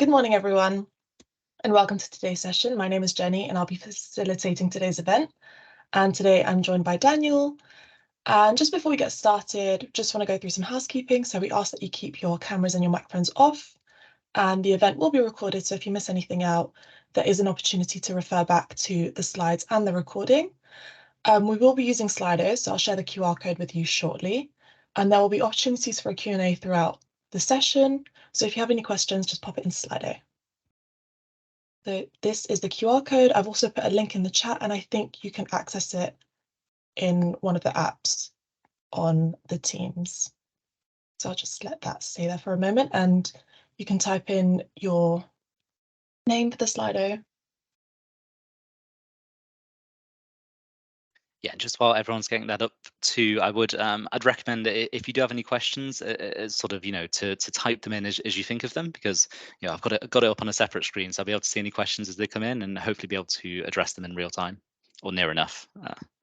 Good morning, everyone, and welcome to today's session. My name is Jenny, and I'll be facilitating today's event. And today I'm joined by Daniel. And just before we get started, just want to go through some housekeeping. So we ask that you keep your cameras and your microphones off, and the event will be recorded. So if you miss anything out, there is an opportunity to refer back to the slides and the recording. We will be using Slido, so I'll share the QR code with you shortly. And there will be opportunities for a Q&A throughout the session. So if you have any questions, just pop it in Slido. So this is the QR code. I've also put a link in the chat, and I think you can access it in one of the apps on the Teams. So I'll just let that stay there for a moment, and you can type in your name for the Slido. Yeah, just while everyone's getting that up too, I'd recommend that if you do have any questions, sort of, to type them in as you think of them, because I've got it up on a separate screen, so I'll be able to see any questions as they come in and hopefully be able to address them in real time or near enough.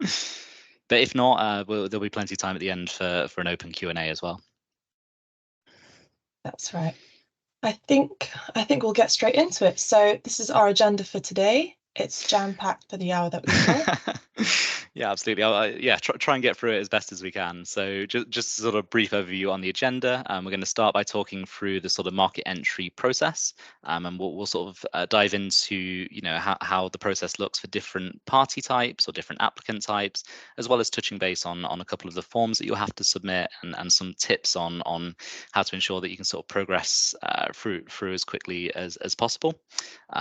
But if not, there'll be plenty of time at the end for an open Q&A as well. That's right. I think we'll get straight into it. So this is our agenda for today. It's jam-packed for the hour that we've got. Yeah, absolutely. I'll try and get through it as best as we can. So just sort of brief overview on the agenda. We're going to start by talking through the sort of market entry process, and we'll sort of dive into how the process looks for different party types or different applicant types, as well as touching base on a couple of the forms that you'll have to submit and some tips on how to ensure that you can sort of progress through as quickly as possible.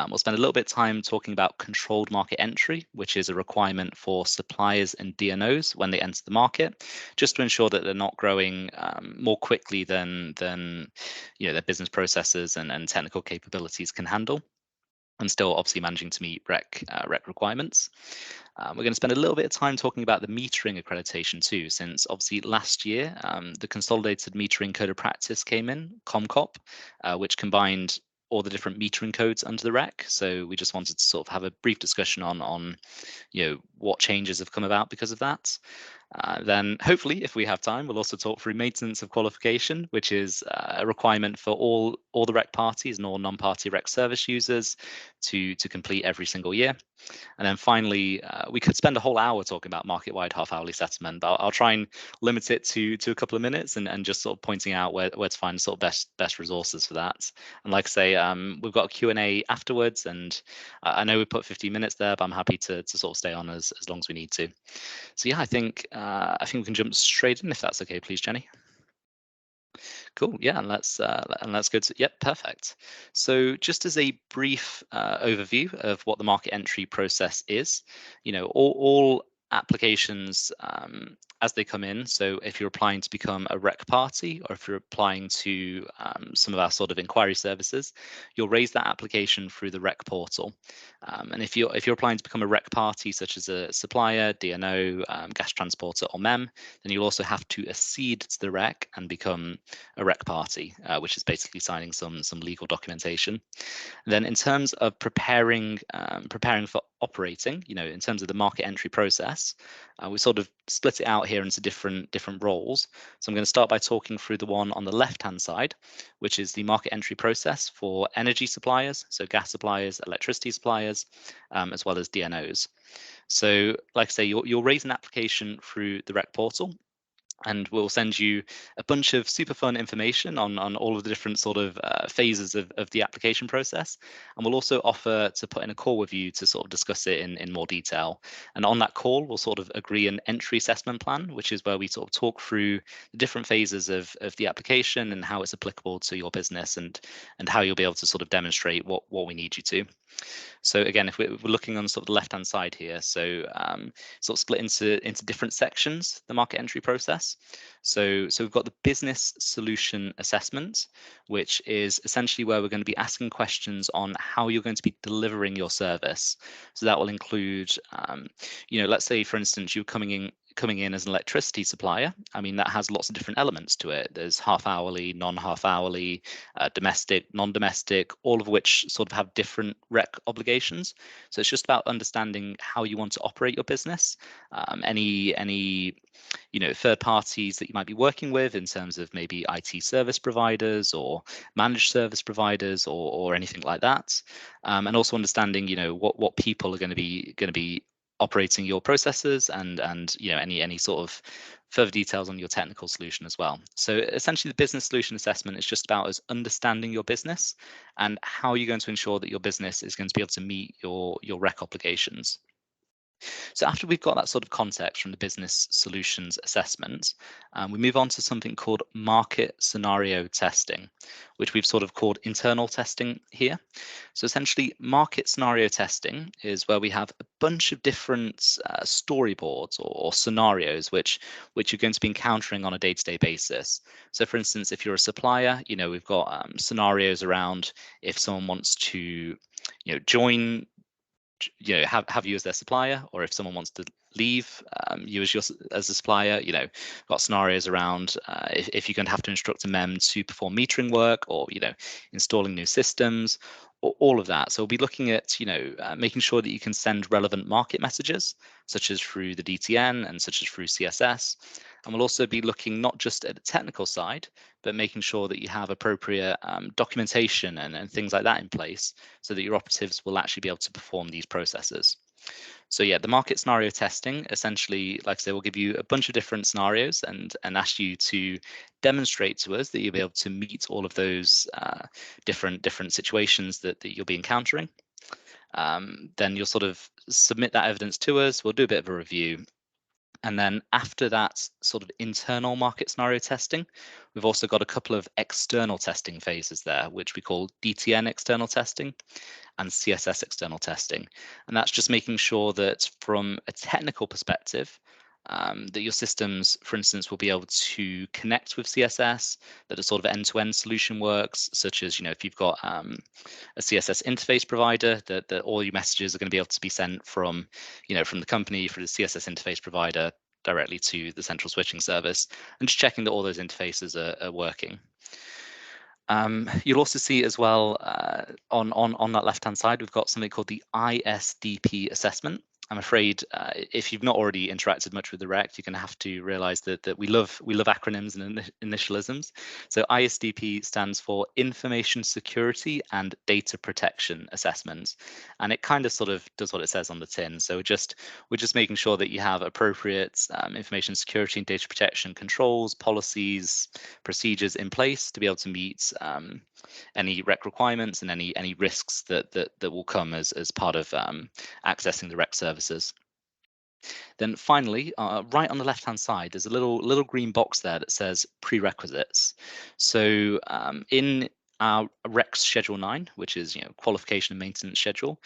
We'll spend a little bit of time talking about controlled market entry, which is a requirement for suppliers and DNOs when they enter the market, just to ensure that they're not growing more quickly than their business processes and technical capabilities can handle, and still obviously managing to meet rec requirements. We're going to spend a little bit of time talking about the metering accreditation too, since obviously last year the Consolidated Metering Code of Practice came in, COMCOP, which combined all the different metering codes under the REC. So we just wanted to sort of have a brief discussion on what changes have come about because of that. Then hopefully, if we have time, we'll also talk through maintenance of qualification, which is a requirement for all the REC parties and all non-party REC service users to complete every single year. And then finally, we could spend a whole hour talking about market-wide half-hourly settlement, but I'll try and limit it to a couple of minutes and just sort of pointing out where to find sort of best resources for that. And like I say, we've got a Q&A afterwards, and I know we put 15 minutes there, but I'm happy to sort of stay on as long as we need to. So yeah, I think we can jump straight in if that's okay, please, Jenny. Cool. Yeah, and let's go to, yep, perfect. So just as a brief overview of what the market entry process is, all applications as they come in. So if you're applying to become a REC party, or if you're applying to some of our sort of inquiry services, you'll raise that application through the REC portal. And if you're applying to become a REC party, such as a supplier, DNO, gas transporter, or MEM, then you'll also have to accede to the REC and become a REC party, which is basically signing some legal documentation. And then in terms of preparing for operating, in terms of the market entry process, we sort of split it out here into different roles. So I'm going to start by talking through the one on the left-hand side, which is the market entry process for energy suppliers, so gas suppliers, electricity suppliers, as well as DNOs. So like I say, you'll raise an application through the REC portal, and we'll send you a bunch of super fun information on all of the different sort of phases of the application process. And we'll also offer to put in a call with you to sort of discuss it in more detail. And on that call, we'll sort of agree an entry assessment plan, which is where we sort of talk through the different phases of the application and how it's applicable to your business and how you'll be able to sort of demonstrate what we need you to. So again, if we're looking on sort of the left-hand side here, so sort of split into different sections, the market entry process. So we've got the business solution assessment, which is essentially where we're going to be asking questions on how you're going to be delivering your service. So that will include, let's say, for instance, you're coming coming in as an electricity supplier, I mean, that has lots of different elements to it. There's half hourly, non-half hourly, domestic, non-domestic, all of which sort of have different rec obligations. So it's just about understanding how you want to operate your business. Any third parties that you might be working with in terms of maybe IT service providers or managed service providers or anything like that, and also understanding what people are going to be operating your processes and any sort of further details on your technical solution as well. So essentially the business solution assessment is just about us understanding your business and how you're going to ensure that your business is going to be able to meet your rec obligations. So after we've got that sort of context from the business solutions assessment, we move on to something called market scenario testing, which we've sort of called internal testing here. So essentially, market scenario testing is where we have a bunch of different storyboards or scenarios which you're going to be encountering on a day-to-day basis. So for instance, if you're a supplier, we've got scenarios around if someone wants to join have you as their supplier, or if someone wants to leave you as a supplier, got scenarios around if you're going to have to instruct a mem to perform metering work or installing new systems, or all of that. So we'll be looking at making sure that you can send relevant market messages, such as through the DTN and such as through CSS. And we'll also be looking not just at the technical side, but making sure that you have appropriate documentation and things like that in place so that your operatives will actually be able to perform these processes. So yeah, the market scenario testing essentially, like I say, will give you a bunch of different scenarios and ask you to demonstrate to us that you'll be able to meet all of those different situations that you'll be encountering. Then you'll sort of submit that evidence to us. We'll do a bit of a review. And then after that sort of internal market scenario testing, we've also got a couple of external testing phases there, which we call DTN external testing and CSS external testing. And that's just making sure that from a technical perspective, that your systems, for instance, will be able to connect with CSS, that a sort of end-to-end solution works, such as, if you've got a CSS interface provider, that all your messages are going to be able to be sent from, from the company for the CSS interface provider directly to the central switching service, and just checking that all those interfaces are working. You'll also see as well on that left-hand side, we've got something called the ISDP assessment. I'm afraid if you've not already interacted much with the Rect, you're going to have to realize that we love acronyms and initialisms. So ISDP stands for Information Security and Data Protection Assessment, and it kind of sort of does what it says on the tin. So we're just making sure that you have appropriate information security and data protection controls, policies, procedures in place to be able to meet any rec requirements and any risks that will come as part of accessing the rec services. Then finally, right on the left-hand side, there's a little green box there that says prerequisites. So in our REC Schedule 9, which is qualification and maintenance schedule,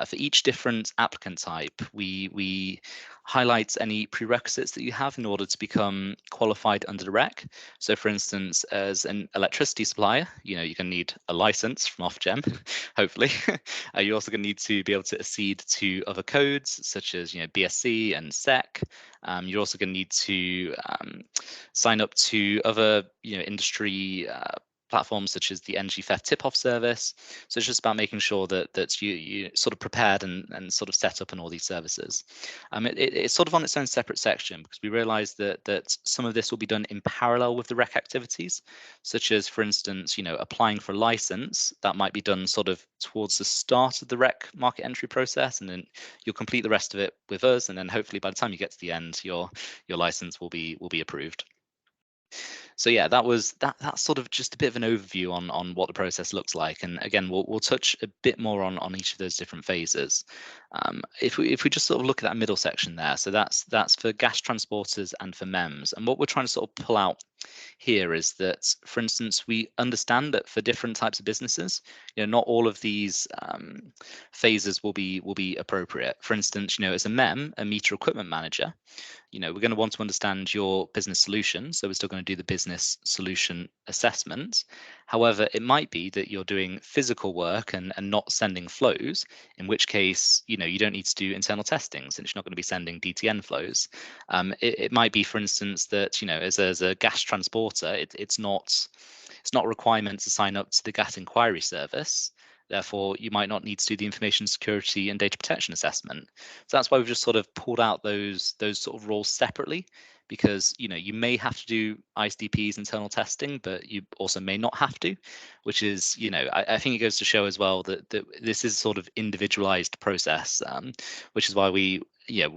for each different applicant type, we highlight any prerequisites that you have in order to become qualified under the REC. So for instance, as an electricity supplier, you're going to need a license from Ofgem, hopefully. You're also going to need to be able to accede to other codes such as BSC and SEC. You're also going to need to sign up to other industry platforms such as the Energy Theft Tip-Off Service. So it's just about making sure that you sort of prepared and sort of set up in all these services. It's sort of on its own separate section because we realize that some of this will be done in parallel with the rec activities, such as, for instance, applying for a license. That might be done sort of towards the start of the rec market entry process, and then you'll complete the rest of it with us, and then hopefully by the time you get to the end, your license will be approved. So yeah, that's sort of just a bit of an overview on what the process looks like. And again, we'll touch a bit more on each of those different phases. If we just sort of look at that middle section there, so that's for gas transporters and for MEMS. And what we're trying to sort of pull out here is that, for instance, we understand that for different types of businesses, not all of these phases will be appropriate. For instance, as a MEM, a meter equipment manager, we're going to want to understand your business solution. So we're still going to do the business solution assessment. However, it might be that you're doing physical work and not sending flows, in which case, you don't need to do internal testing since you're not going to be sending DTN flows. It might be, for instance, that as a gas transporter, it's not a requirement to sign up to the gas inquiry service. Therefore, you might not need to do the information security and data protection assessment. So that's why we've just sort of pulled out those sort of roles separately, because you may have to do ISDP's internal testing, but you also may not have to, which is I think it goes to show as well that this is sort of individualized process, which is why we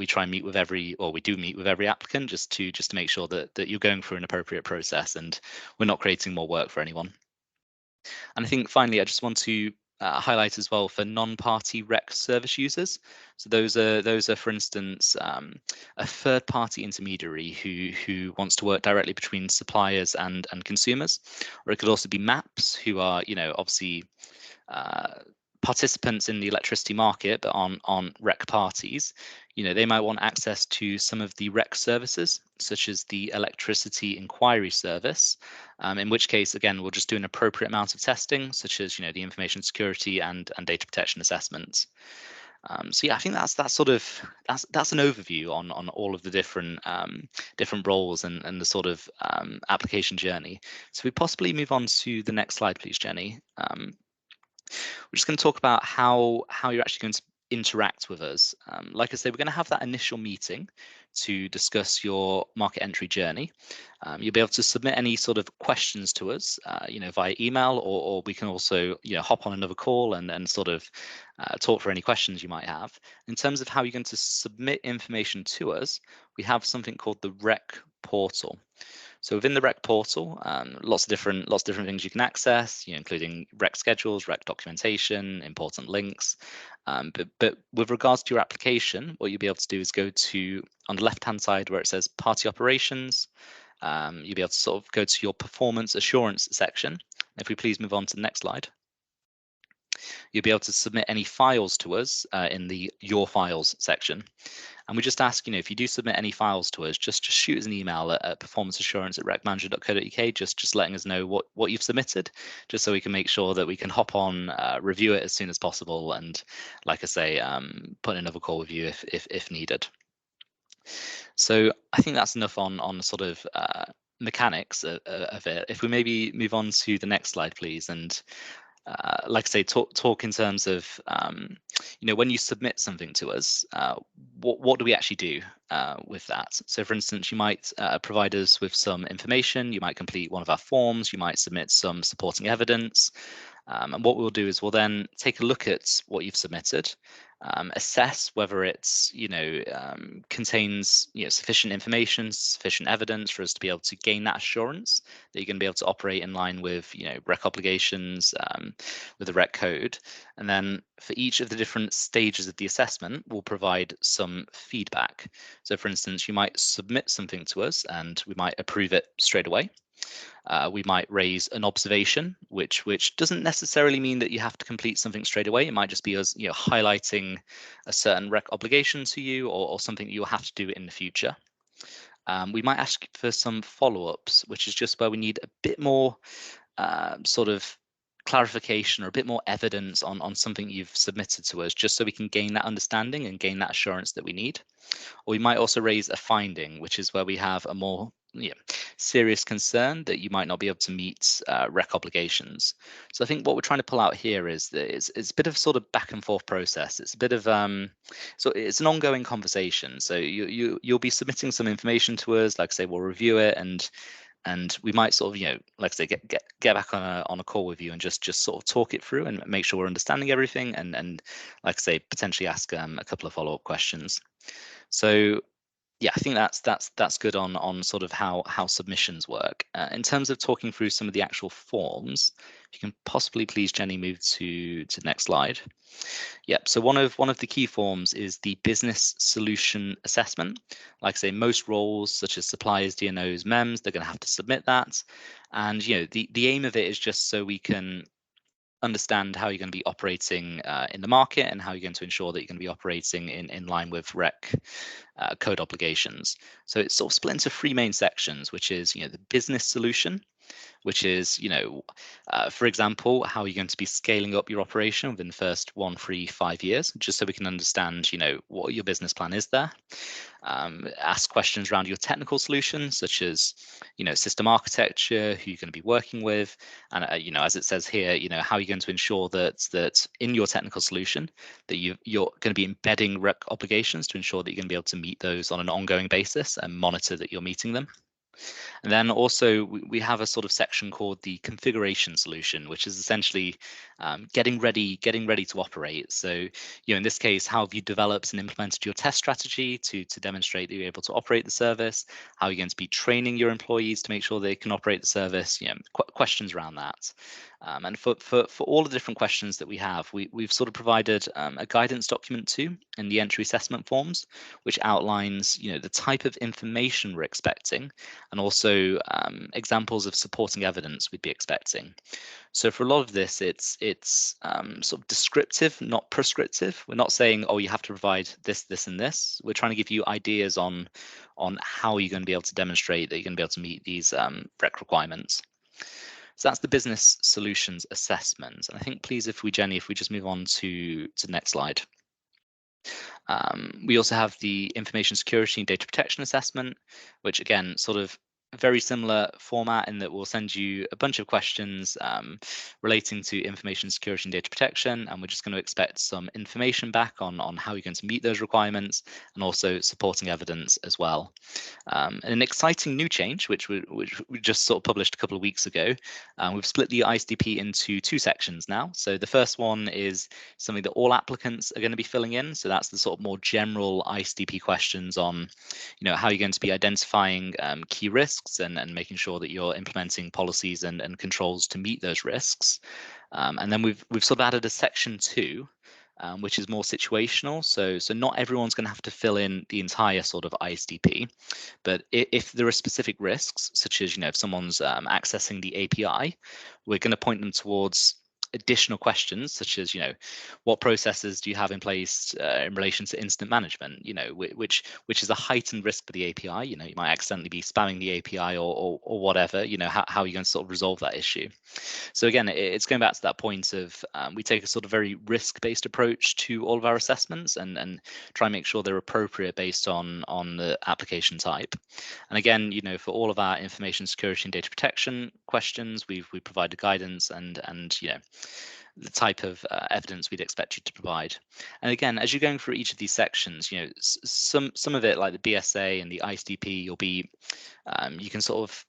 try and meet with we do meet with every applicant just to make sure that you're going through an appropriate process and we're not creating more work for anyone. And I think finally, I just want to highlight as well for non-party rec service users. So those are for instance, a third-party intermediary who wants to work directly between suppliers and consumers, or it could also be MAPs who are obviously participants in the electricity market but on rec parties. They might want access to some of the rec services, such as the electricity inquiry service, in which case, again, we'll just do an appropriate amount of testing, such as the information security and data protection assessments. So yeah, I think that's an overview on all of the different roles and the sort of application journey. So we possibly move on to the next slide, please, Jenny. We're just going to talk about how you're actually going to interact with us. Like I say, we're going to have that initial meeting to discuss your market entry journey. You'll be able to submit any sort of questions to us, via email, or we can also, hop on another call and sort of talk for any questions you might have. In terms of how you're going to submit information to us, we have something called the REC portal. So within the REC portal, lots of different things you can access, including REC schedules, REC documentation, important links. But with regards to your application, what you'll be able to do is go to, on the left-hand side where it says party operations, you'll be able to sort of go to your performance assurance section. If we please move on to the next slide. You'll be able to submit any files to us in the Your Files section. And we just ask, if you do submit any files to us, just shoot us an email at performanceassurance@recmanager.co.uk, just letting us know what you've submitted, just so we can make sure that we can hop on, review it as soon as possible, and like I say, put in another call with you if needed. So I think that's enough on sort of mechanics of it. If we maybe move on to the next slide, please, and like I say, talk in terms of, when you submit something to us, what do we actually do with that? So for instance, you might provide us with some information, you might complete one of our forms, you might submit some supporting evidence. And what we'll do is we'll then take a look at what you've submitted, assess whether it's contains sufficient information, sufficient evidence for us to be able to gain that assurance that you're going to be able to operate in line with REC obligations, with the REC code. And then for each of the different stages of the assessment, we'll provide some feedback. So for instance, you might submit something to us and we might approve it straight away. We might raise an observation, which doesn't necessarily mean that you have to complete something straight away. It might just be us, highlighting a certain REC obligation to you, or something that you'll have to do in the future. We might ask for some follow-ups, which is just where we need a bit more sort of clarification or a bit more evidence on something you've submitted to us, just so we can gain that understanding and gain that assurance that we need. Or we might also raise a finding, which is where we have a more serious concern that you might not be able to meet REC obligations. So I think what we're trying to pull out here is that it's a bit of sort of back and forth process. It's a bit of so it's an ongoing conversation. So you'll be submitting some information to us. Like I say, we'll review it, and we might sort of like I say, get back on a call with you and just sort of talk it through and make sure we're understanding everything, and like I say, potentially ask a couple of follow-up questions. So yeah, I think that's good on sort of how submissions work. In terms of talking through some of the actual forms, if you can possibly please, Jenny, move to the next slide. Yep. So one of the key forms is the business solution assessment. Like I say, most roles such as suppliers, DNOs, MEMS, they're going to have to submit that. And the aim of it is just so we can understand how you're going to be operating in the market, and how you're going to ensure that you're going to be operating in line with REC code obligations. So it's sort of split into three main sections, which is the business solution, which is, for example, how are you going to be scaling up your operation within the first 1, 3, 5 years, just so we can understand, what your business plan is there. Ask questions around your technical solutions, such as, system architecture, who you're going to be working with, and as it says here, how you're going to ensure that in your technical solution that you're going to be embedding rec obligations to ensure that you're going to be able to meet those on an ongoing basis and monitor that you're meeting them. And then also we have a sort of section called the configuration solution, which is essentially getting ready to operate. So, in this case, how have you developed and implemented your test strategy to demonstrate that you're able to operate the service? How are you going to be training your employees to make sure they can operate the service? Questions around that. And for all the different questions that we have, we've sort of provided a guidance document too in the entry assessment forms, which outlines, the type of information we're expecting, and also examples of supporting evidence we'd be expecting. So for a lot of this, it's sort of descriptive, not prescriptive. We're not saying, oh, you have to provide this, this, and this. We're trying to give you ideas on how you're going to be able to demonstrate that you're going to be able to meet these REC requirements. So that's the business solutions assessment. And I think, please, Jenny, if we just move on to the next slide. We also have the information security and data protection assessment, which again, sort of very similar format in that we'll send you a bunch of questions relating to information security and data protection, and we're just going to expect some information back on how you're going to meet those requirements, and also supporting evidence as well. An exciting new change, which we just sort of published a couple of weeks ago, we've split the ISDP into 2 sections now. So the first one is something that all applicants are going to be filling in. So that's the sort of more general ISDP questions on, how you're going to be identifying key risks and making sure that you're implementing policies and controls to meet those risks. And then we've sort of added a section 2, which is more situational. So not everyone's going to have to fill in the entire sort of ISDP, but if there are specific risks, such as, if someone's accessing the API, we're going to point them towards additional questions, such as, what processes do you have in place in relation to incident management, which is a heightened risk for the API. You might accidentally be spamming the API or whatever. How are you going to sort of resolve that issue? So again, it's going back to that point of we take a sort of very risk-based approach to all of our assessments and try and make sure they're appropriate based on the application type. And again, for all of our information security and data protection questions, we provided guidance and the type of evidence we'd expect you to provide. And again, as you're going through each of these sections, some of it, like the BSA and the ISDP, you can sort of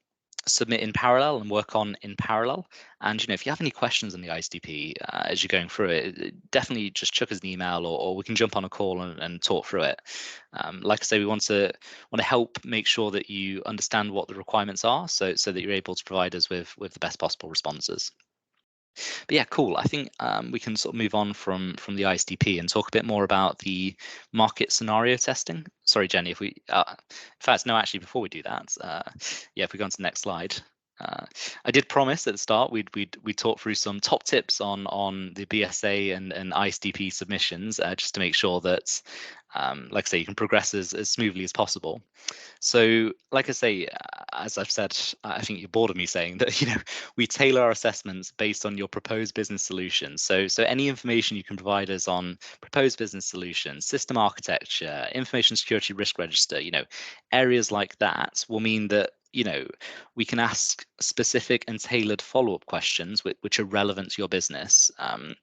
submit in parallel and work on in parallel. And if you have any questions on the ISDP as you're going through it, definitely just chuck us an email, or we can jump on a call and talk through it. Like I say, we want to help make sure that you understand what the requirements are, so that you're able to provide us with the best possible responses. But yeah, cool. I think we can sort of move on from the ISDP and talk a bit more about the market scenario testing. Sorry, Jenny, if we, in fact, no, actually, before we do that, yeah, if we go on to the next slide. I did promise at the start we'd talk through some top tips on the BSA and ISDP submissions, just to make sure that, like I say, you can progress as smoothly as possible. So, like I say, as I've said, I think you're bored of me saying that, we tailor our assessments based on your proposed business solution. So any information you can provide us on proposed business solutions, system architecture, information security risk register, areas like that will mean that, we can ask specific and tailored follow-up questions which are relevant to your business. And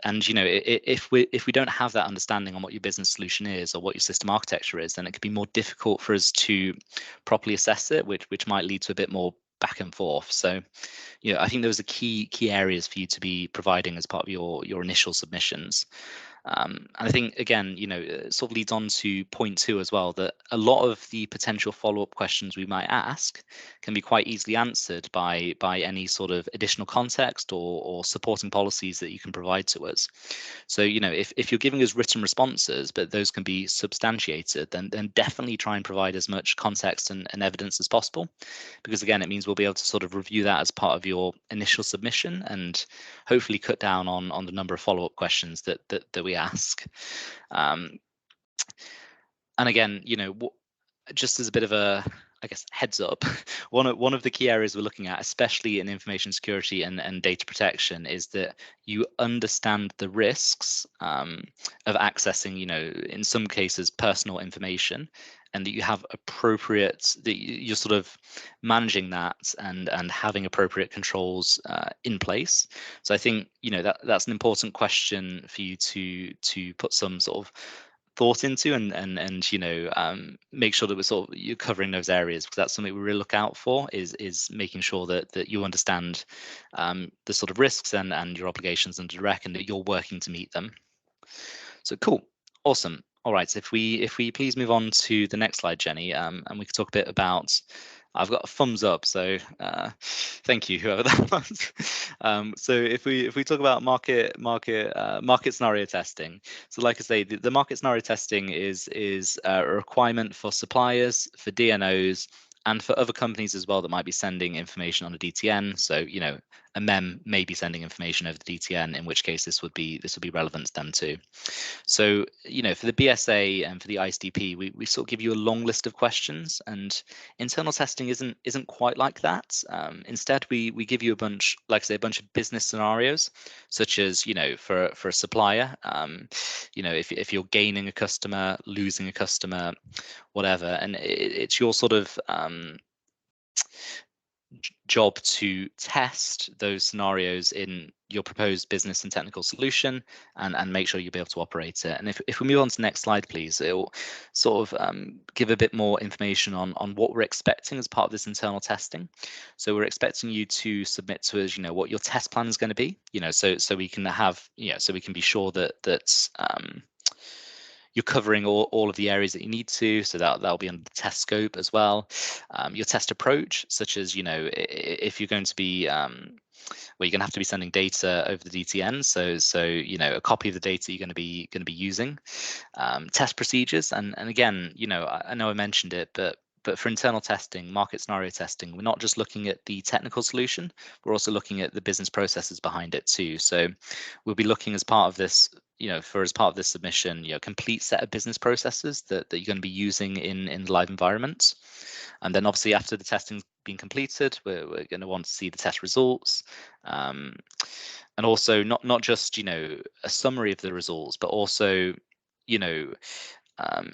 if we don't have that understanding on what your business solution is or what your system architecture is, then it could be more difficult for us to properly assess it, which might lead to a bit more back and forth. So, I think those are key areas for you to be providing as part of your initial submissions. And I think, again, it sort of leads on to point 2 as well, that a lot of the potential follow-up questions we might ask can be quite easily answered by any sort of additional context or supporting policies that you can provide to us. So, if you're giving us written responses, but those can be substantiated, then definitely try and provide as much context and evidence as possible, because again, it means we'll be able to sort of review that as part of your initial submission and hopefully cut down on the number of follow-up questions that we ask. And again, just as a bit of a I guess, heads up, one of the key areas we're looking at, especially in information security and data protection, is that you understand the risks of accessing, in some cases, personal information, and that you have you're sort of managing that and having appropriate controls in place. So I think that's an important question for you to put some sort of thought into and make sure that you're covering those areas, because that's something we really look out for, is making sure that you understand the sort of risks and your obligations under REC, and that you're working to meet them. So cool, awesome. All right, so if we please move on to the next slide, Jenny, and we can talk a bit about. I've got a thumbs up, so thank you, whoever that was. So if we talk about market scenario testing, so like I say, the market scenario testing is a requirement for suppliers, for DNOs, and for other companies as well that might be sending information on a DTN. So a MEM may be sending information over the DTN, in which case this would be relevant to them too. So, for the BSA and for the ISDP, we sort of give you a long list of questions, and internal testing isn't quite like that. Instead, we give you a bunch, like I say, a bunch of business scenarios, such as, for a supplier, if you're gaining a customer, losing a customer, whatever, and it's your sort of job to test those scenarios in your proposed business and technical solution and make sure you'll be able to operate it. And if we move on to the next slide, please, it will sort of give a bit more information on what we're expecting as part of this internal testing. So we're expecting you to submit to us, what your test plan is going to be, so we can have, so we can be sure that you're covering all of the areas that you need to, so that'll be under the test scope as well. Your test approach, such as, if you're going to be you're going to have to be sending data over the DTN, so a copy of the data you're going to be using. Test procedures, and again, I know I mentioned it, but for internal testing, market scenario testing, we're not just looking at the technical solution, we're also looking at the business processes behind it too. So we'll be looking as part of this, as part of this submission, complete set of business processes that you're going to be using in the live environment. And then obviously after the testing's been completed, we're going to want to see the test results. And also not just, a summary of the results, but also,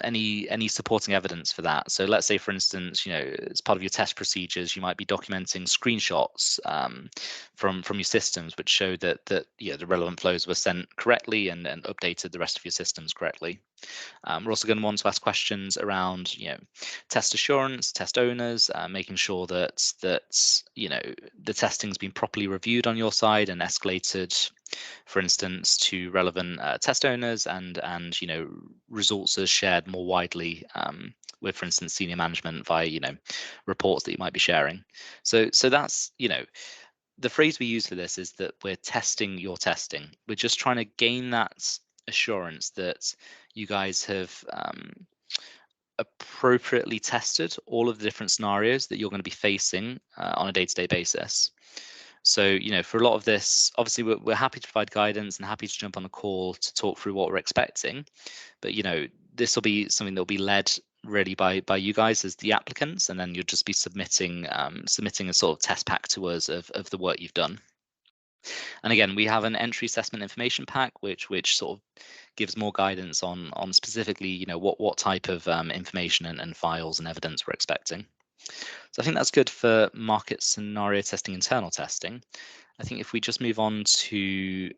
any supporting evidence for that. So let's say, for instance, as part of your test procedures, you might be documenting screenshots from your systems, which show that the relevant flows were sent correctly and updated the rest of your systems correctly. We're also going to want to ask questions around, test assurance, test owners, making sure that the testing's been properly reviewed on your side and escalated, for instance, to relevant test owners, and results are shared more widely with, for instance, senior management via reports that you might be sharing. So that's the phrase we use for this is that we're testing your testing. We're just trying to gain that assurance that you guys have appropriately tested all of the different scenarios that you're going to be facing on a day-to-day basis. So, for a lot of this, obviously, we're happy to provide guidance and happy to jump on a call to talk through what we're expecting. But, this will be something that will be led really by you guys as the applicants, and then you'll just be submitting a sort of test pack to us of the work you've done. And again, we have an entry assessment information pack, which sort of gives more guidance on specifically, what type of information and files and evidence we're expecting. So I think that's good for market scenario testing, internal testing. I think if we just move on to,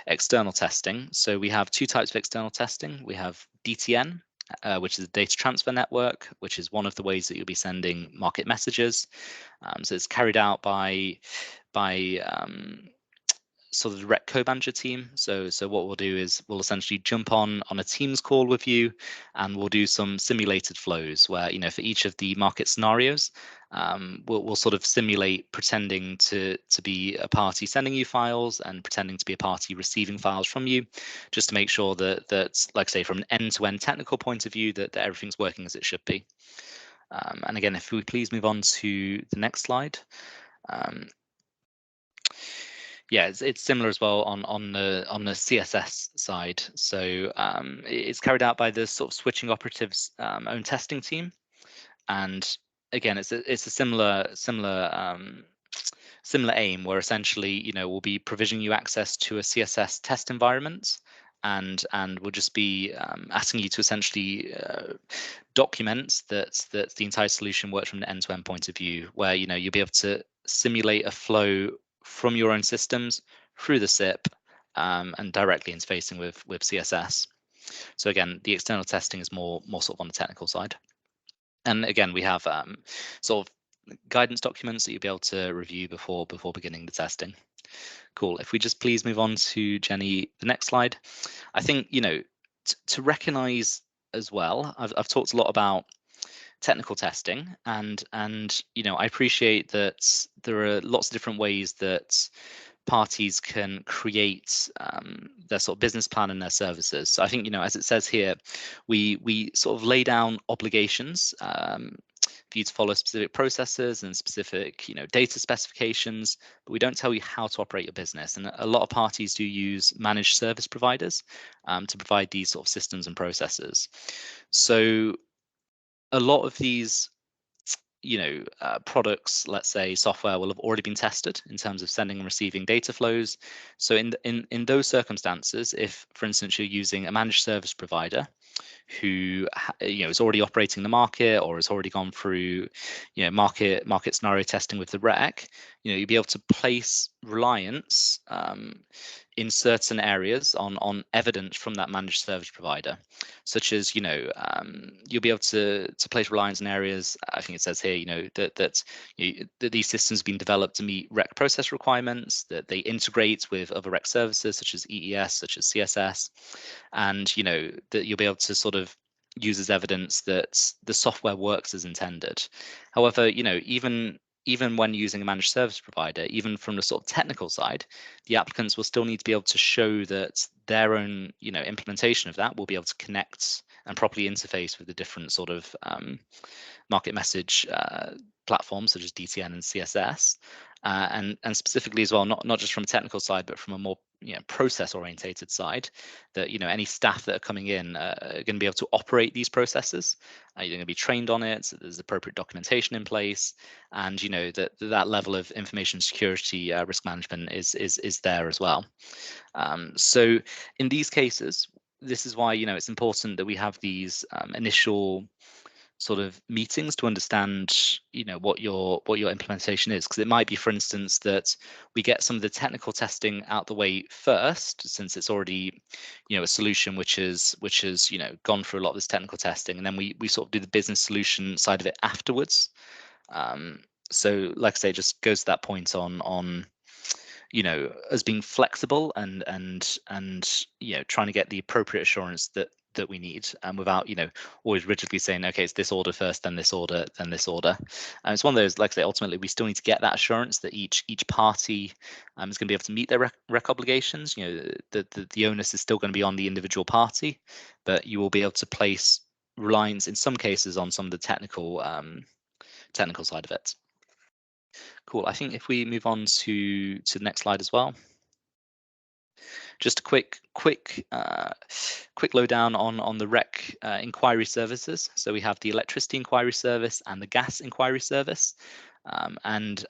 external testing. So we have two types of external testing. We have DTN, which is a data transfer network, which is one of the ways that you'll be sending market messages. So it's carried out by sort of the REC co-manager team. So what we'll do is we'll essentially jump on a Teams call with you, and we'll do some simulated flows where, for each of the market scenarios, we'll sort of simulate pretending to be a party sending you files and pretending to be a party receiving files from you, just to make sure that like I say, from an end-to-end technical point of view, that everything's working as it should be. And again, if we please move on to the next slide. It's similar as well on the CSS side. So it's carried out by the sort of switching operatives own testing team, and again, it's a similar aim, where essentially, we'll be provisioning you access to a CSS test environment, and we'll just be asking you to essentially document that the entire solution works from an end-to-end point of view, where you'll be able to simulate a flow from your own systems through the SIP, and directly interfacing with CSS. So again, the external testing is more sort of on the technical side. And again, we have sort of guidance documents that you'll be able to review before beginning the testing. Cool. If we just please move on to Jenny, the next slide. I think to recognize as well, I've talked a lot about technical testing, and I appreciate that there are lots of different ways that parties can create their sort of business plan and their services. So I think, as it says here, we sort of lay down obligations for you to follow specific processes and specific, data specifications, but we don't tell you how to operate your business. And a lot of parties do use managed service providers to provide these sort of systems and processes. So a lot of these products, let's say software, will have already been tested in terms of sending and receiving data flows. So in those circumstances, if, for instance, you're using a managed service provider who is already operating the market, or has already gone through market scenario testing with the rec, you'll be able to place reliance in certain areas on evidence from that managed service provider, such as you'll be able to place reliance in areas. I think it says here that these systems have been developed to meet rec process requirements, that they integrate with other rec services such as EES, such as CSS, and that you'll be able to sort of use as evidence that the software works as intended. However, even when using a managed service provider, even from the sort of technical side, the applicants will still need to be able to show that their own implementation of that will be able to connect and properly interface with the different sort of market message platforms such as DTN and CSS, and specifically as well, not just from a technical side, but from a more process orientated side, that any staff that are coming in are going to be able to operate these processes. You're going to be trained on it, so there's appropriate documentation in place, and that level of information security risk management is there as well. So in these cases, this is why it's important that we have these initial sort of meetings to understand what your implementation is, because it might be, for instance, that we get some of the technical testing out the way first, since it's already a solution which is gone through a lot of this technical testing, and then we sort of do the business solution side of it afterwards. So like I say, it just goes to that point on as being flexible and trying to get the appropriate assurance that we need, and without always rigidly saying, okay, it's this order first, then this order, then this order. And it's one of those, like I say, ultimately we still need to get that assurance that each party is going to be able to meet their rec obligations. The onus is still going to be on the individual party, but you will be able to place reliance in some cases on some of the technical side of it. Cool. I think if we move on to the next slide as well. Just a quick lowdown on the rec inquiry services. So we have the electricity inquiry service and the gas inquiry service, and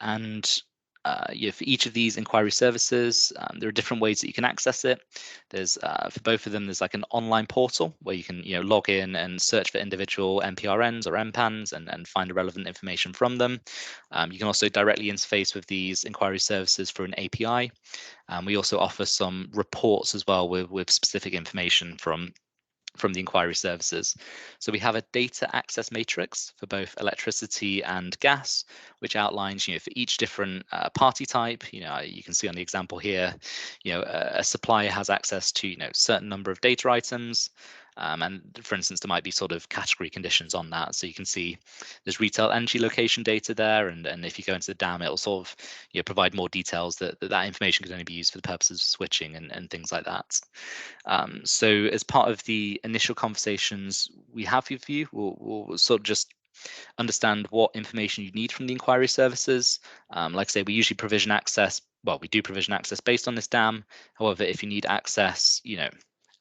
for each of these inquiry services, there are different ways that you can access it. There's for both of them, there's like an online portal where you can log in and search for individual MPRNs or MPANs and find the relevant information from them. You can also directly interface with these inquiry services through an API. We also offer some reports as well with specific information from the inquiry services. So we have a data access matrix for both electricity and gas, which outlines, for each different party type. You can see on the example here, a supplier has access to certain number of data items. And for instance, there might be sort of category conditions on that. So you can see there's retail energy location data there, and if you go into the DAM, it'll sort of provide more details that information can only be used for the purposes of switching and things like that. So as part of the initial conversations we have with you, we'll sort of just understand what information you need from the inquiry services. Like I say, we usually provision access. Well, we do provision access based on this DAM. However, if you need access,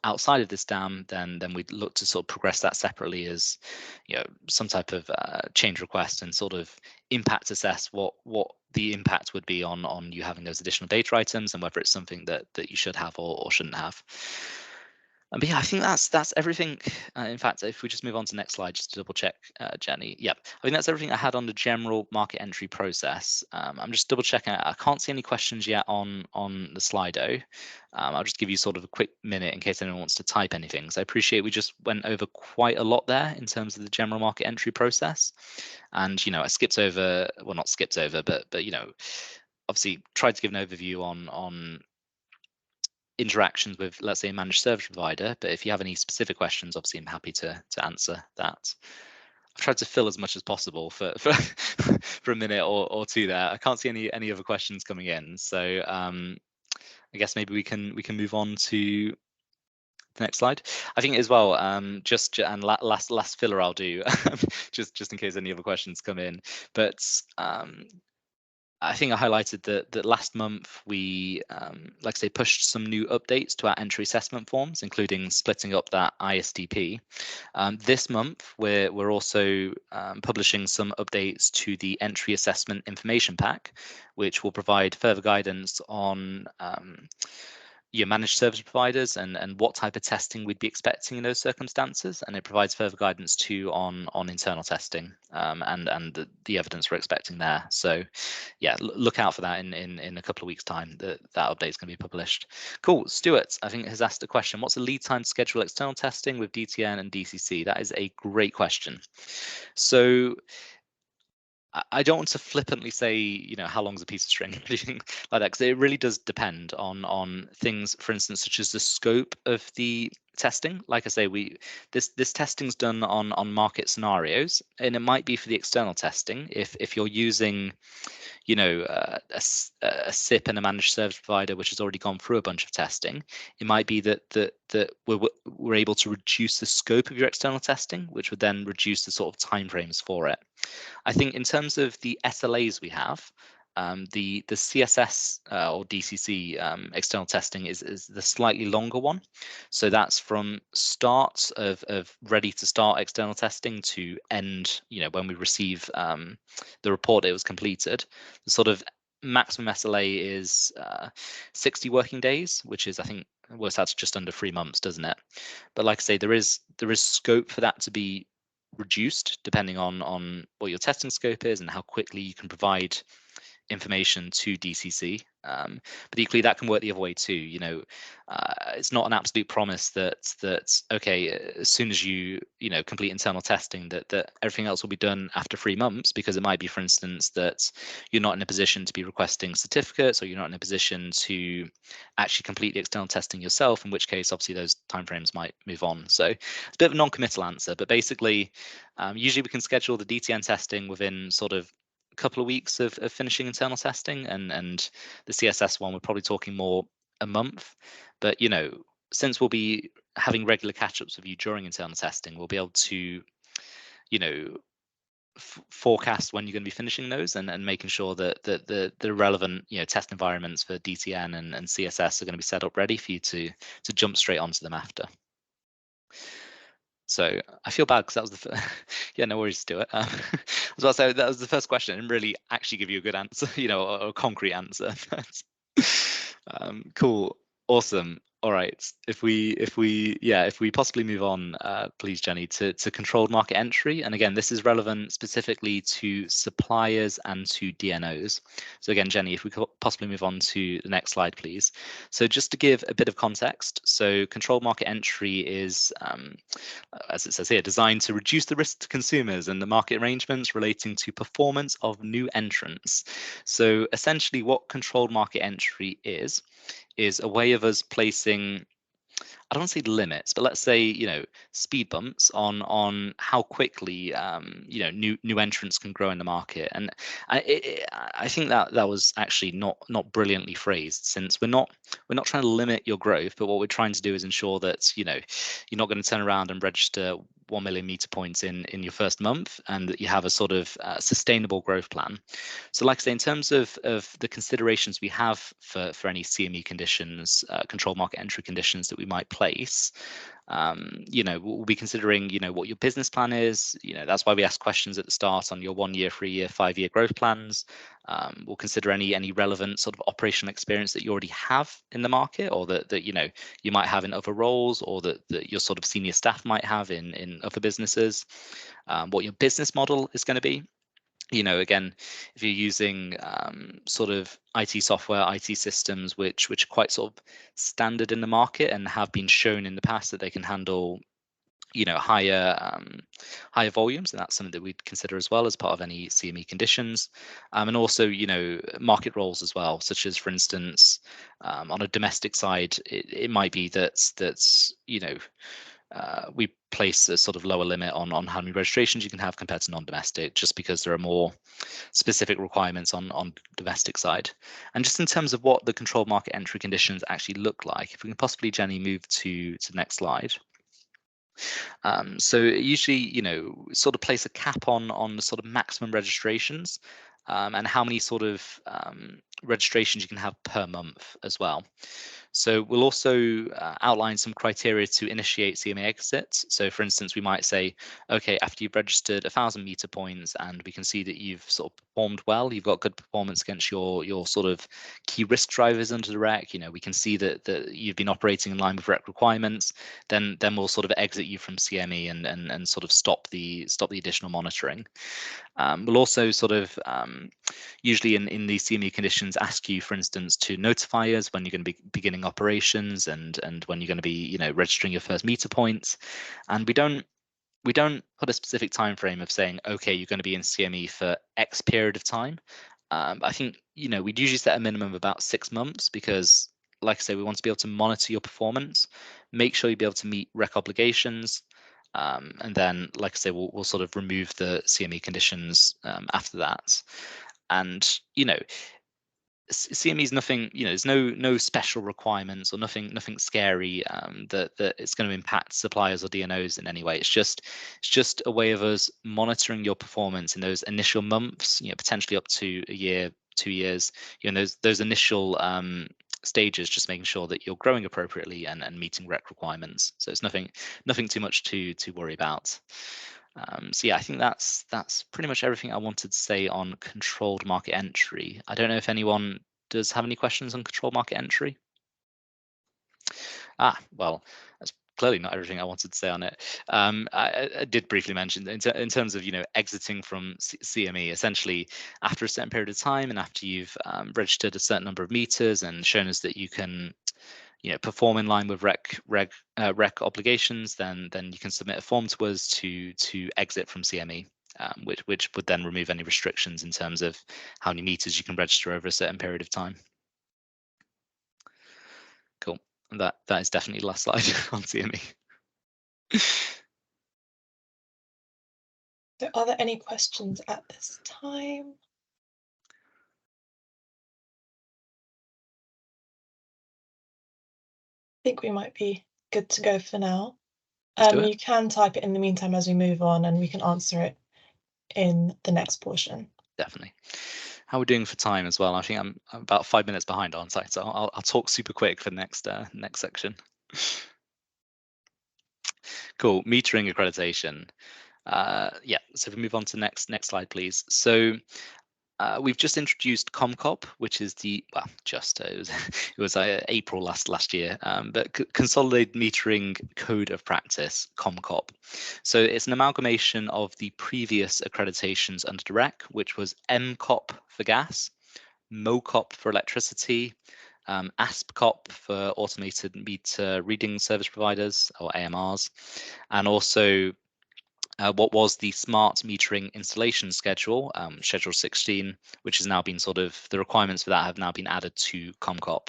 outside of this dam, then we'd look to sort of progress that separately as, some type of change request, and sort of impact assess what the impact would be on you having those additional data items, and whether it's something that you should have or shouldn't have. But yeah, I think that's everything. In fact, if we just move on to the next slide, just to double check, Jenny. Yep, I think that's everything I had on the general market entry process. I'm just double checking. I can't see any questions yet on the Slido. I'll just give you sort of a quick minute in case anyone wants to type anything. So I appreciate we just went over quite a lot there in terms of the general market entry process, and I skipped over, well, not skipped over, but obviously tried to give an overview on interactions with, let's say, a managed service provider. But if you have any specific questions, obviously I'm happy to answer that. I've tried to fill as much as possible for a minute or two there. I can't see any other questions coming in, so I guess maybe we can move on to the next slide. I think as well, and last filler I'll do, just in case any other questions come in. But I think I highlighted that last month we, like I say, pushed some new updates to our entry assessment forms, including splitting up that ISDP. This month, we're also publishing some updates to the entry assessment information pack, which will provide further guidance on your managed service providers and what type of testing we'd be expecting in those circumstances, and it provides further guidance too on internal testing, and the evidence we're expecting there. So yeah, look out for that in a couple of weeks' time. That update is going to be published. Cool. Stuart, I think, has asked a question. What's the lead time to schedule external testing with DTN and DCC? That is a great question. So I don't want to flippantly say, how long's a piece of string, anything like that, because it really does depend on things, for instance, such as the scope of the testing. Like I say, this testing's done on market scenarios, and it might be for the external testing if you're using a SIP and a managed service provider which has already gone through a bunch of testing. It might be that we're able to reduce the scope of your external testing, which would then reduce the sort of timeframes for it. I think in terms of the SLAs we have, the CSS or DCC external testing is the slightly longer one. So that's from start of ready to start external testing to end, when we receive the report it was completed. The sort of maximum SLA is 60 working days, which is, I think, works out to just under 3 months, doesn't it? But like I say, there is scope for that to be reduced depending on what your testing scope is and how quickly you can provide information to DCC. But equally, that can work the other way too. It's not an absolute promise that okay, as soon as you complete internal testing, that everything else will be done after 3 months, because it might be, for instance, that you're not in a position to be requesting certificates, or you're not in a position to actually complete the external testing yourself, in which case obviously those timeframes might move on. So it's a bit of a non-committal answer, but basically usually we can schedule the DTN testing within sort of couple of weeks of finishing internal testing, and the CSS one, we're probably talking more a month. But since we'll be having regular catch-ups with you during internal testing, we'll be able to forecast when you're going to be finishing those, and making sure that the relevant test environments for DTN and CSS are going to be set up ready for you to jump straight onto them after. So I feel bad because that was the yeah, no worries, Stuart. I was about to say that was the first question. I didn't really actually give you a good answer, or a concrete answer. Cool, awesome. All right, if we possibly move on, please, Jenny, to controlled market entry. And again, this is relevant specifically to suppliers and to DNOs. So again, Jenny, if we could possibly move on to the next slide, please. So just to give a bit of context, so controlled market entry is, as it says here, designed to reduce the risk to consumers and the market arrangements relating to performance of new entrants. So essentially what controlled market entry is a way of us placing, I don't want to say limits, but let's say, speed bumps on how quickly, new entrants can grow in the market. And I think that was actually not brilliantly phrased, since we're not trying to limit your growth, but what we're trying to do is ensure that, you're not going to turn around and register 1 million meter points in your first month, and that you have a sort of sustainable growth plan. So like I say, in terms of the considerations we have for any CME conditions, controlled market entry conditions that we might place, we'll be considering, what your business plan is. That's why we ask questions at the start on your 1 year, 3 year, 5 year growth plans. We'll consider any relevant sort of operational experience that you already have in the market, or that you might have in other roles, or that your sort of senior staff might have in other businesses. What your business model is going to be. Again, if you're using sort of IT software, IT systems, which are quite sort of standard in the market and have been shown in the past that they can handle, higher volumes, and that's something that we'd consider as well as part of any CME conditions. And also, market roles as well, such as, for instance, on a domestic side, it might be that's we place a sort of lower limit on how many registrations you can have compared to non-domestic, just because there are more specific requirements on domestic side. And just in terms of what the controlled market entry conditions actually look like, if we can possibly, Jenny, move to the next slide. So usually, sort of place a cap on the sort of maximum registrations, and how many sort of registrations you can have per month as well. So we'll also outline some criteria to initiate CMA exits. So for instance, we might say, okay, after you've registered 1,000 meter points and we can see that you've sort of performed well, you've got good performance against your sort of key risk drivers under the rec, we can see that you've been operating in line with rec requirements, then we'll sort of exit you from CME and sort of stop the additional monitoring. We'll also sort of usually in these CME conditions ask you, for instance, to notify us when you're going to be beginning operations and when you're going to be registering your first meter points. And we don't put a specific time frame of saying, okay, you're going to be in CME for X period of time. I think we'd usually set a minimum of about 6 months, because like I say, we want to be able to monitor your performance, make sure you be able to meet rec obligations, and then, like I say, we'll sort of remove the CME conditions after that. And CME is nothing, there's no special requirements or nothing scary that it's going to impact suppliers or DNOs in any way. It's just a way of us monitoring your performance in those initial months, potentially up to a year, 2 years, those initial stages, just making sure that you're growing appropriately and meeting rec requirements. So it's nothing too much to worry about. So yeah, I think that's pretty much everything I wanted to say on controlled market entry. I don't know if anyone does have any questions on controlled market entry. Well, that's clearly not everything I wanted to say on it. I did briefly mention in terms of exiting from CME, essentially after a certain period of time and after you've registered a certain number of meters and shown us that you can perform in line with rec obligations, then you can submit a form to us to exit from CME, which would then remove any restrictions in terms of how many meters you can register over a certain period of time. Cool. And that is definitely the last slide on CME. So are there any questions at this time? I think we might be good to go for now. You can type it in the meantime as we move on, and we can answer it in the next portion. Definitely. How are we doing for time as well? I think I'm about 5 minutes behind, aren't I? So I'll talk super quick for the next section. Cool. Metering accreditation. Yeah. So if we move on to the next slide, please. So we've just introduced ComCop, which is it was April last year, but Consolidated Metering Code of Practice, ComCop. So it's an amalgamation of the previous accreditations under DIREC, which was MCOP for gas, MOCOP for electricity, ASPCOP for automated meter reading service providers, or AMRs, and also what was the smart metering installation schedule, schedule 16, which has now been the requirements for that have now been added to ComCop.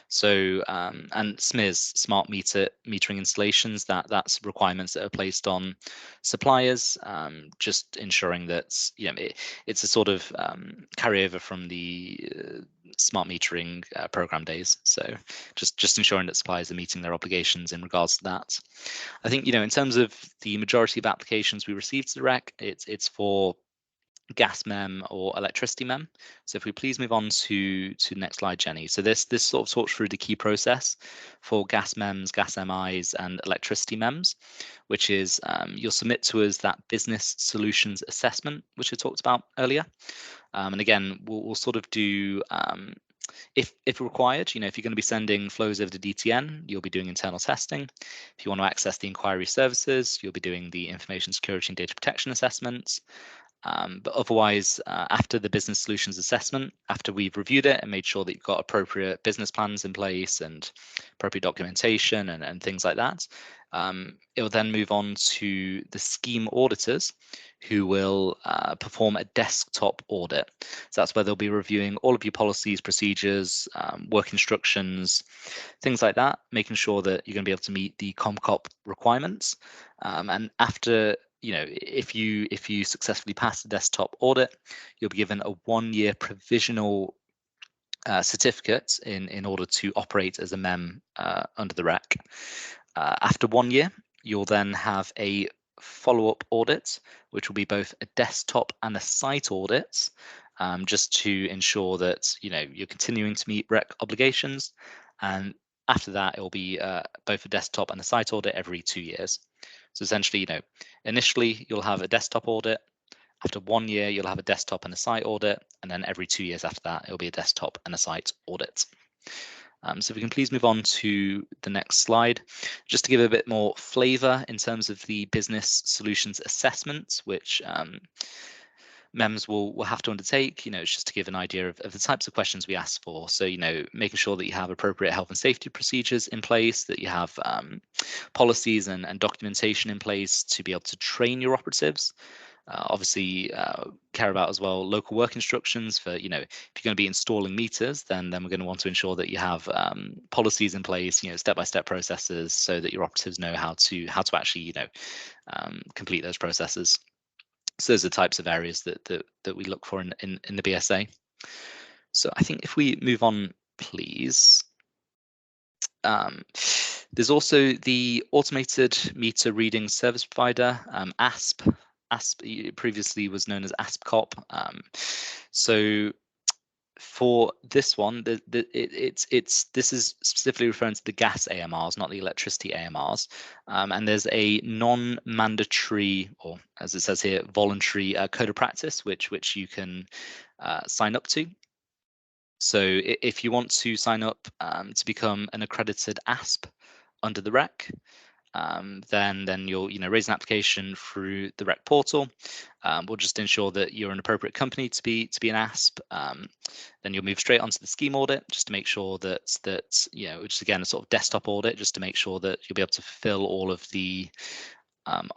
So and SMIS, smart metering installations, that's requirements that are placed on suppliers, just ensuring that it's a sort of carryover from the smart metering program days. So just ensuring that suppliers are meeting their obligations in regards to that. I think, in terms of the majority of applications we receive to the REC, it's for gas mem or electricity mem. So if we please move on to the next slide, Jenny. So this sort of talks through the key process for gas mems, gas MIs, and electricity mems, which is you'll submit to us that business solutions assessment, which I talked about earlier. And again, we'll sort of do if required, if you're going to be sending flows over to DTN, you'll be doing internal testing. If you want to access the inquiry services, you'll be doing the information security and data protection assessments. But otherwise, after the business solutions assessment, after we've reviewed it and made sure that you've got appropriate business plans in place and appropriate documentation and things like that, it will then move on to the scheme auditors who will perform a desktop audit. So that's where they'll be reviewing all of your policies, procedures, work instructions, things like that, making sure that you're going to be able to meet the ComCop requirements. And after if you successfully pass the desktop audit, you'll be given a 1-year provisional certificate in order to operate as a MEM under the REC. After 1 year, you'll then have a follow-up audit, which will be both a desktop and a site audit, just to ensure that you're continuing to meet REC obligations. And after that, it will be both a desktop and a site audit every 2 years. So essentially, initially you'll have a desktop audit. After 1 year, you'll have a desktop and a site audit, and then every 2 years after that, it'll be a desktop and a site audit. So if we can please move on to the next slide, just to give a bit more flavor in terms of the business solutions assessment, which MEMS will have to undertake. It's just to give an idea of the types of questions we ask for. So, making sure that you have appropriate health and safety procedures in place, that you have policies and documentation in place to be able to train your operatives. Obviously, care about as well local work instructions for, if you're going to be installing meters, then we're going to want to ensure that you have policies in place, step-by-step processes, so that your operatives know how to actually, complete those processes. So those are the types of areas that we look for in the BSA. So I think if we move on, please. There's also the automated meter reading service provider, ASP. ASP previously was known as ASPCOP. So for this one, this is specifically referring to the gas AMRs, not the electricity AMRs. And there's a non-mandatory, or as it says here, voluntary code of practice, which you can sign up to. So if you want to sign up to become an accredited ASP under the REC, then you'll raise an application through the REC portal. We'll just ensure that you're an appropriate company to be an ASP. Then you'll move straight onto the scheme audit, just to make sure that which is again a sort of desktop audit, just to make sure that you'll be able to fulfill all of the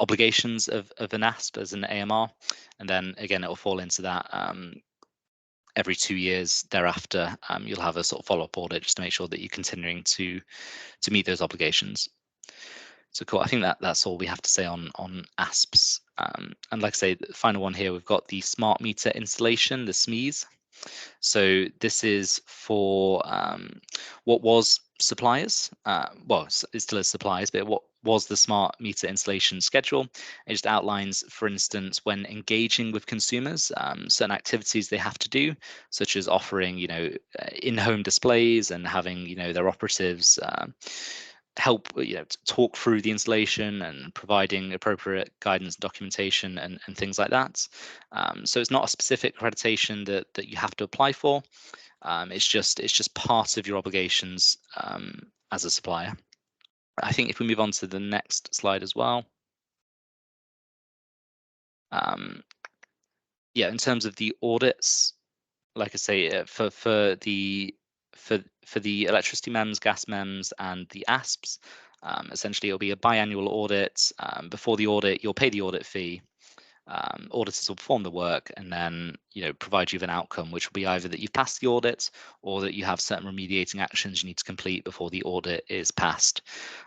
obligations of an ASP as an AMR. And then again, it will fall into that. Every 2 years thereafter, you'll have a sort of follow-up audit just to make sure that you're continuing to meet those obligations. So cool. I think that's all we have to say on ASPs. And like I say, the final one here, we've got the smart meter installation, the SMEs. So this is for what was suppliers. Well, it still is suppliers, but what was the smart meter installation schedule? It just outlines, for instance, when engaging with consumers, certain activities they have to do, such as offering, in-home displays and having, their operatives help talk through the installation and providing appropriate guidance, documentation, and things like that. So it's not a specific accreditation that you have to apply for. It's just part of your obligations as a supplier. I think if we move on to the next slide as well. Yeah, in terms of the audits, like I say, for the electricity MEMS, gas MEMS, and the ASPs, essentially it'll be a biannual audit. Before the audit, you'll pay the audit fee. Auditors will perform the work and then provide you with an outcome, which will be either that you've passed the audit or that you have certain remediating actions you need to complete before the audit is passed.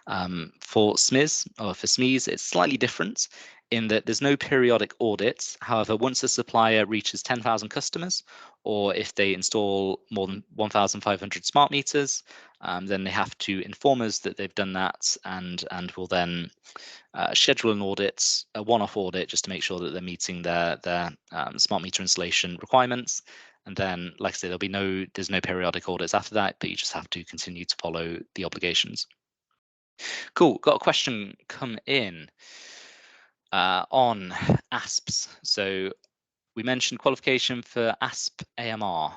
For SMEs, or for SMEs, it's slightly different in that there's no periodic audits. However, once a supplier reaches 10,000 customers, or if they install more than 1,500 smart meters, then they have to inform us that they've done that, and will then schedule an audit, a one-off audit, just to make sure that they're meeting their smart meter installation requirements. And then, like I say, there's no periodic audits after that, but you just have to continue to follow the obligations. Cool. Got a question come in on ASPs. So we mentioned qualification for ASP AMR.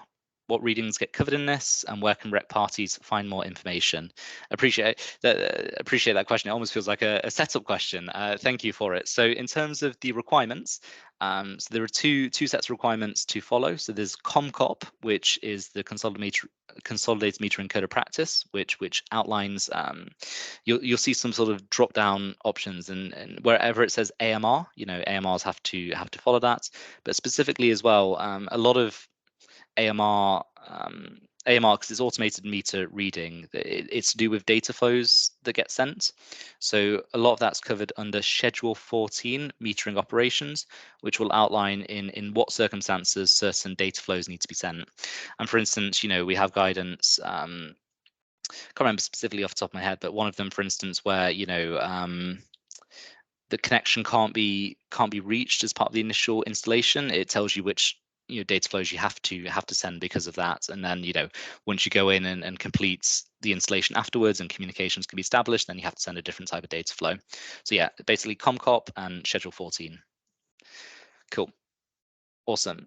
What readings get covered in this, and where can rec parties find more information? Appreciate that question. It almost feels like a setup question. Thank you for it. So in terms of the requirements, so there are two sets of requirements to follow. So there's COMCOP, which is the consolidated metering code of practice, which outlines you'll see some sort of drop down options, and wherever it says AMR, AMRs have to follow that. But specifically as well, a lot of AMR, because it's automated meter reading, it's to do with data flows that get sent. So a lot of that's covered under Schedule 14, metering operations, which will outline in what circumstances certain data flows need to be sent. And for instance, we have guidance, can't remember specifically off the top of my head, but one of them, for instance, where the connection can't be reached as part of the initial installation, it tells you which data flows you have to send because of that. And then once you go in and complete the installation afterwards and communications can be established, then you have to send a different type of data flow. So yeah, basically COMCOP and Schedule 14. Cool. Awesome.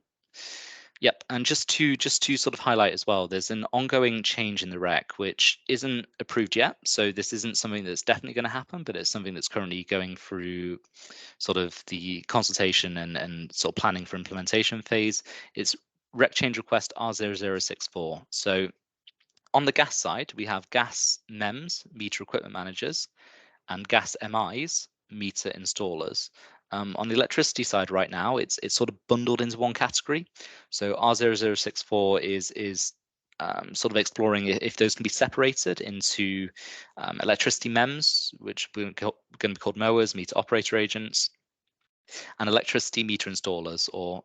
Yep, and just to sort of highlight as well, there's an ongoing change in the rec which isn't approved yet. So this isn't something that's definitely going to happen, but it's something that's currently going through sort of the consultation and sort of planning for implementation phase. It's rec change request R0064. So on the gas side, we have gas MEMS, meter equipment managers, and gas MIs, meter installers. On the electricity side right now, it's sort of bundled into one category. So R0064 is sort of exploring if those can be separated into electricity MEMS, which are going to be called mowers, meter operator agents, and electricity meter installers, or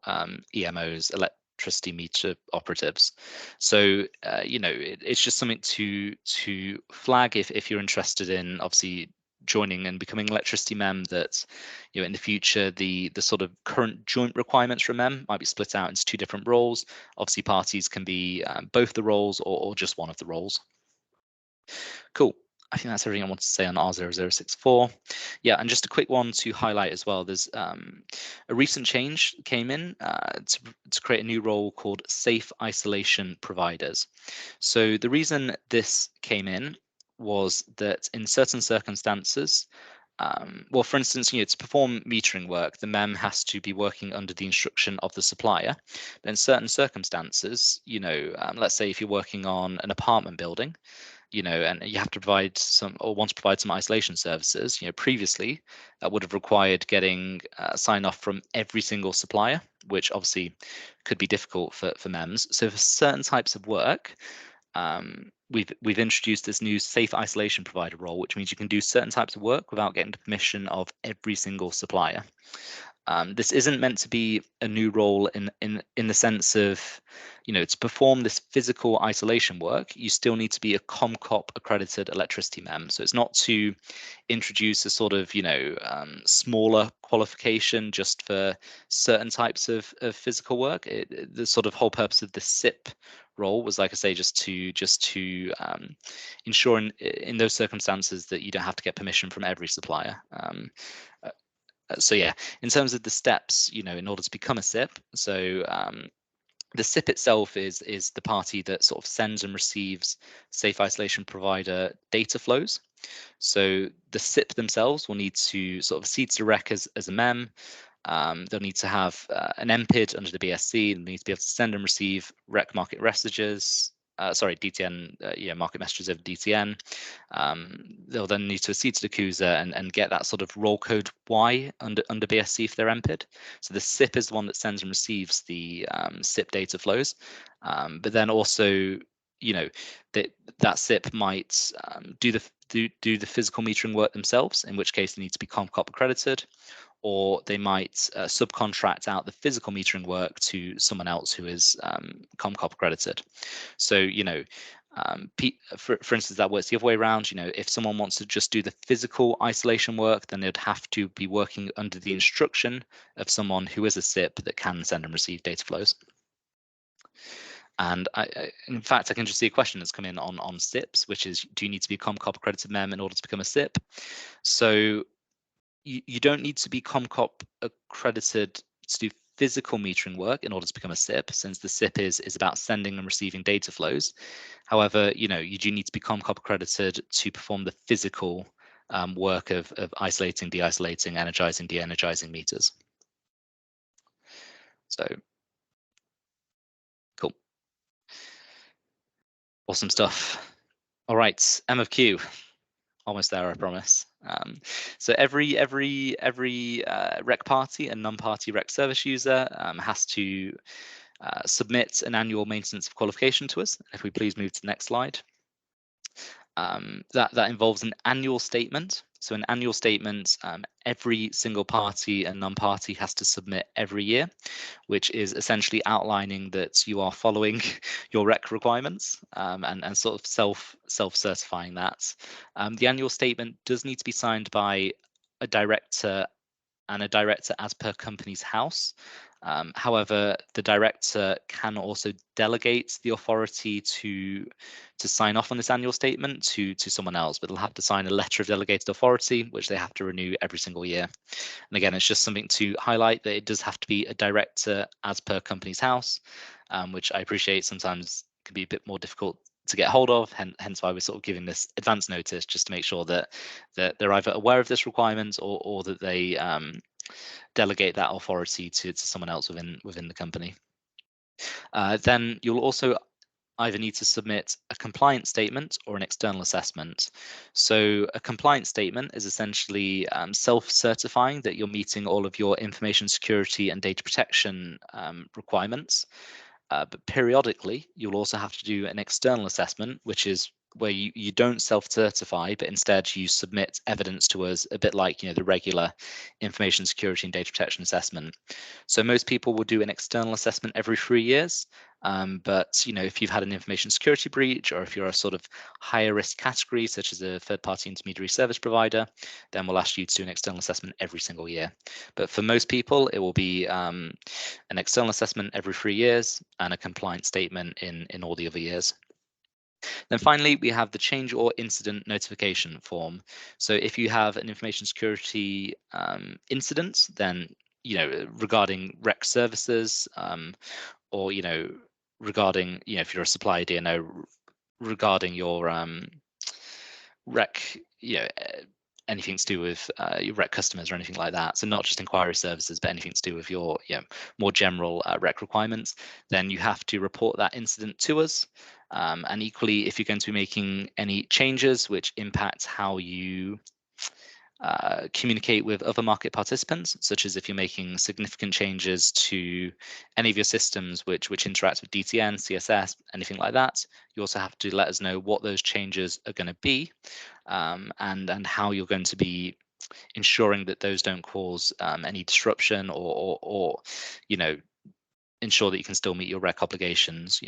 EMOs, electricity meter operatives. So it's just something to flag if you're interested in obviously joining and becoming electricity MEM, that in the future the sort of current joint requirements for MEM might be split out into two different roles. Obviously parties can be both the roles or just one of the roles. Cool. I think that's everything I want to say on R0064. Yeah, and just a quick one to highlight as well. There's a recent change came in to create a new role called Safe Isolation Providers. So the reason this came in was that in certain circumstances, well, for instance, to perform metering work, the MEM has to be working under the instruction of the supplier. But in certain circumstances, let's say if you're working on an apartment building, and you have to provide some or want to provide some isolation services, previously that would have required getting sign off from every single supplier, which obviously could be difficult for MEMS. So for certain types of work, we've introduced this new safe isolation provider role, which means you can do certain types of work without getting the permission of every single supplier. This isn't meant to be a new role in the sense of, to perform this physical isolation work, you still need to be a COMCOP accredited electricity MEM. So it's not to introduce a sort of, smaller qualification just for certain types of physical work. The sort of whole purpose of the SIP role was, like I say, just to ensure in those circumstances that you don't have to get permission from every supplier. So yeah, in terms of the steps, in order to become a SIP, so the SIP itself is the party that sort of sends and receives safe isolation provider data flows. So the SIP themselves will need to sort of accede to the rec as a MEM. They'll need to have an MPID under the BSC. They'll need to be able to send and receive rec market messages. DTN, market messages over DTN. They'll then need to accede to the CUSA and get that sort of roll code Y under BSC for their MPID. So the SIP is the one that sends and receives the SIP data flows, but then also, that SIP might do the physical metering work themselves, in which case they need to be COMCOP accredited, or they might subcontract out the physical metering work to someone else who is ComCop accredited. So, for instance, that works the other way around. If someone wants to just do the physical isolation work, then they'd have to be working under the instruction of someone who is a SIP that can send and receive data flows. And in fact, I can just see a question that's come in on SIPs, which is, do you need to be a ComCop accredited MEM in order to become a SIP? So you don't need to be ComCop accredited to do physical metering work in order to become a SIP, since the SIP is about sending and receiving data flows. However, you do need to be ComCop accredited to perform the physical work of isolating, de-isolating, energizing, de-energizing meters. So cool. Awesome stuff. All right, M of Q. Almost there, I promise. So every rec party and non-party rec service user has to submit an annual maintenance of qualification to us. If we please move to the next slide. That involves an annual statement. So an annual statement, every single party and non-party has to submit every year, which is essentially outlining that you are following your rec requirements and sort of self-certifying that. The annual statement does need to be signed by a director and a director as per company's house. However, the director can also delegate the authority to sign off on this annual statement to someone else, but they'll have to sign a letter of delegated authority, which they have to renew every single year. And again, it's just something to highlight that it does have to be a director as per company's house, which I appreciate sometimes can be a bit more difficult to get hold of, hence why we're sort of giving this advance notice, just to make sure that they're either aware of this requirement or that they delegate that authority to someone else within the company. Then you'll also either need to submit a compliance statement or an external assessment. So a compliance statement is essentially self-certifying that you're meeting all of your information security and data protection requirements. But periodically, you'll also have to do an external assessment, which is where you don't self-certify, but instead you submit evidence to us, a bit like the regular information security and data protection assessment. So most people will do an external assessment every 3 years. But if you've had an information security breach, or if you're a sort of higher risk category, such as a third-party intermediary service provider, then we'll ask you to do an external assessment every single year. But for most people, it will be an external assessment every 3 years and a compliance statement in all the other years. Then finally, we have the change or incident notification form. So if you have an information security incident, then regarding rec services, or regarding if you're a supplier DNO, regarding your rec anything to do with your rec customers or anything like that, so not just inquiry services but anything to do with your more general rec requirements, then you have to report that incident to us. And equally, if you're going to be making any changes which impact how you communicate with other market participants, such as if you're making significant changes to any of your systems which interact with DTN, CSS, anything like that, you also have to let us know what those changes are going to be, and how you're going to be ensuring that those don't cause any disruption or ensure that you can still meet your rec obligations.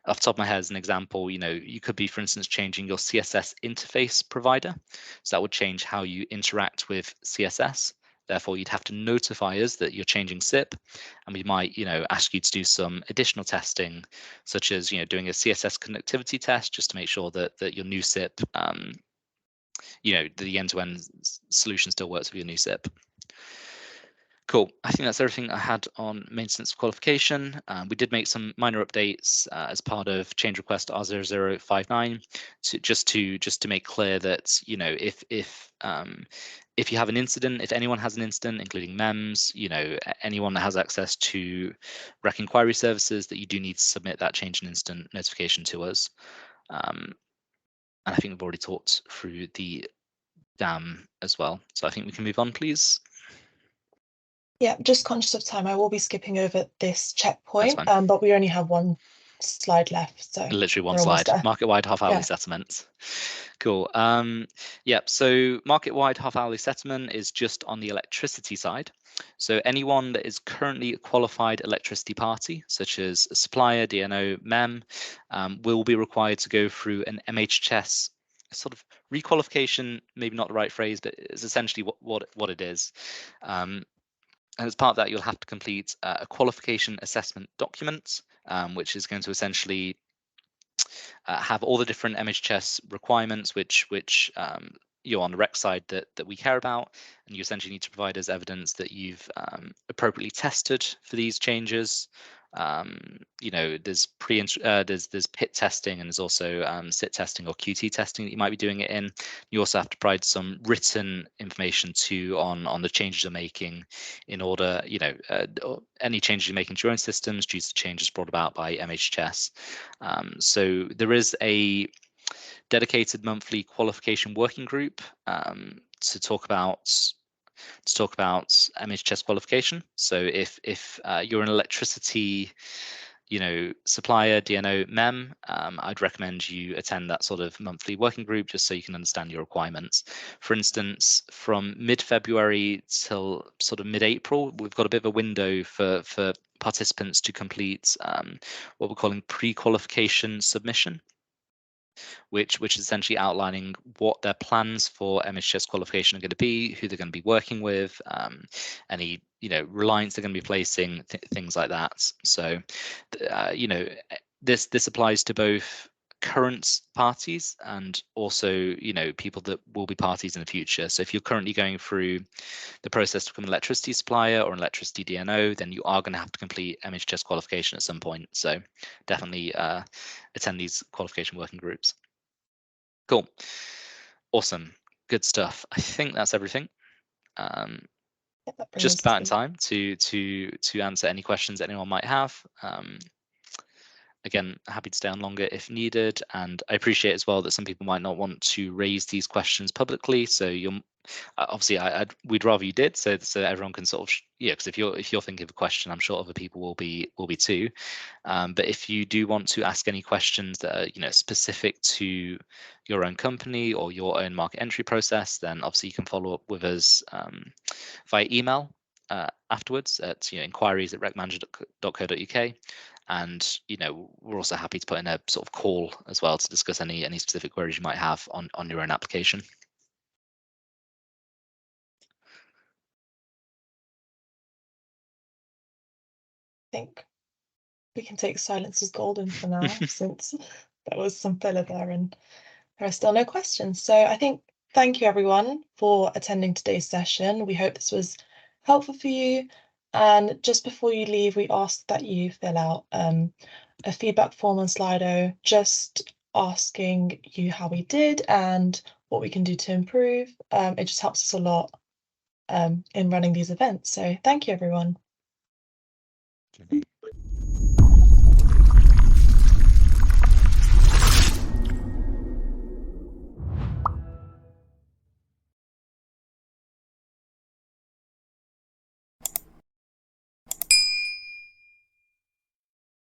Off the top of my head, as an example, you could be, for instance, changing your CSS interface provider. So that would change how you interact with CSS. Therefore, you'd have to notify us that you're changing SIP, and we might, ask you to do some additional testing, such as, doing a CSS connectivity test, just to make sure that your new SIP, the end-to-end solution still works with your new SIP. Cool. I think that's everything I had on maintenance qualification. We did make some minor updates as part of change request R0059 just to make clear that if you have an incident, if anyone has an incident, including MEMS, anyone that has access to rec inquiry services, that you do need to submit that change in incident notification to us. And I think we've already talked through the DAM as well. So I think we can move on, please. Yeah, just conscious of time, I will be skipping over this checkpoint, but we only have one slide left. So literally one we're almost slide. there. Market-wide half-hourly Yeah. settlements. Cool. Yep. So market-wide half-hourly settlement is just on the electricity side. So anyone that is currently a qualified electricity party, such as a supplier, DNO, MEM, will be required to go through an MHS sort of requalification, maybe not the right phrase, but it's essentially what it is. And as part of that, you'll have to complete a qualification assessment document, which is going to essentially have all the different MHS requirements, which you're on the rec side that we care about, and you essentially need to provide us evidence that you've appropriately tested for these changes. There's there's pit testing, and there's also sit testing or QT testing that you might be doing it in. You also have to provide some written information too on the changes you're making, in order any changes you're making to your own systems due to changes brought about by MHS. So there is a dedicated monthly qualification working group to talk about MHS qualification. So if you're an electricity supplier, DNO, MEM, I'd recommend you attend that sort of monthly working group just so you can understand your requirements. For instance, from mid-February till sort of mid-April, we've got a bit of a window for participants to complete what we're calling pre-qualification submission, which is essentially outlining what their plans for MHS qualification are going to be, who they're going to be working with, any reliance they're going to be placing, things like that. So this applies to both current parties and also people that will be parties in the future. So if you're currently going through the process to become an electricity supplier or an electricity DNO, then you are going to have to complete MHS qualification at some point. So definitely attend these qualification working groups. Cool. Awesome. Good stuff. I think that's everything. Just about in time to answer any questions anyone might have. Again, happy to stay on longer if needed, and I appreciate as well that some people might not want to raise these questions publicly. So you're obviously we'd rather you did, so everyone can sort of because if you're thinking of a question, I'm sure other people will be too. But if you do want to ask any questions that are specific to your own company or your own market entry process, then obviously you can follow up with us via email afterwards at inquiries@recmanager.co.uk. And we're also happy to put in a sort of call as well to discuss any specific queries you might have on your own application. I think we can take silence as golden for now, since there was some filler there and there are still no questions. So I think thank you everyone for attending today's session. We hope this was helpful for you. And just before you leave, we ask that you fill out a feedback form on Slido, just asking you how we did and what we can do to improve. It just helps us a lot in running these events. So thank you, everyone.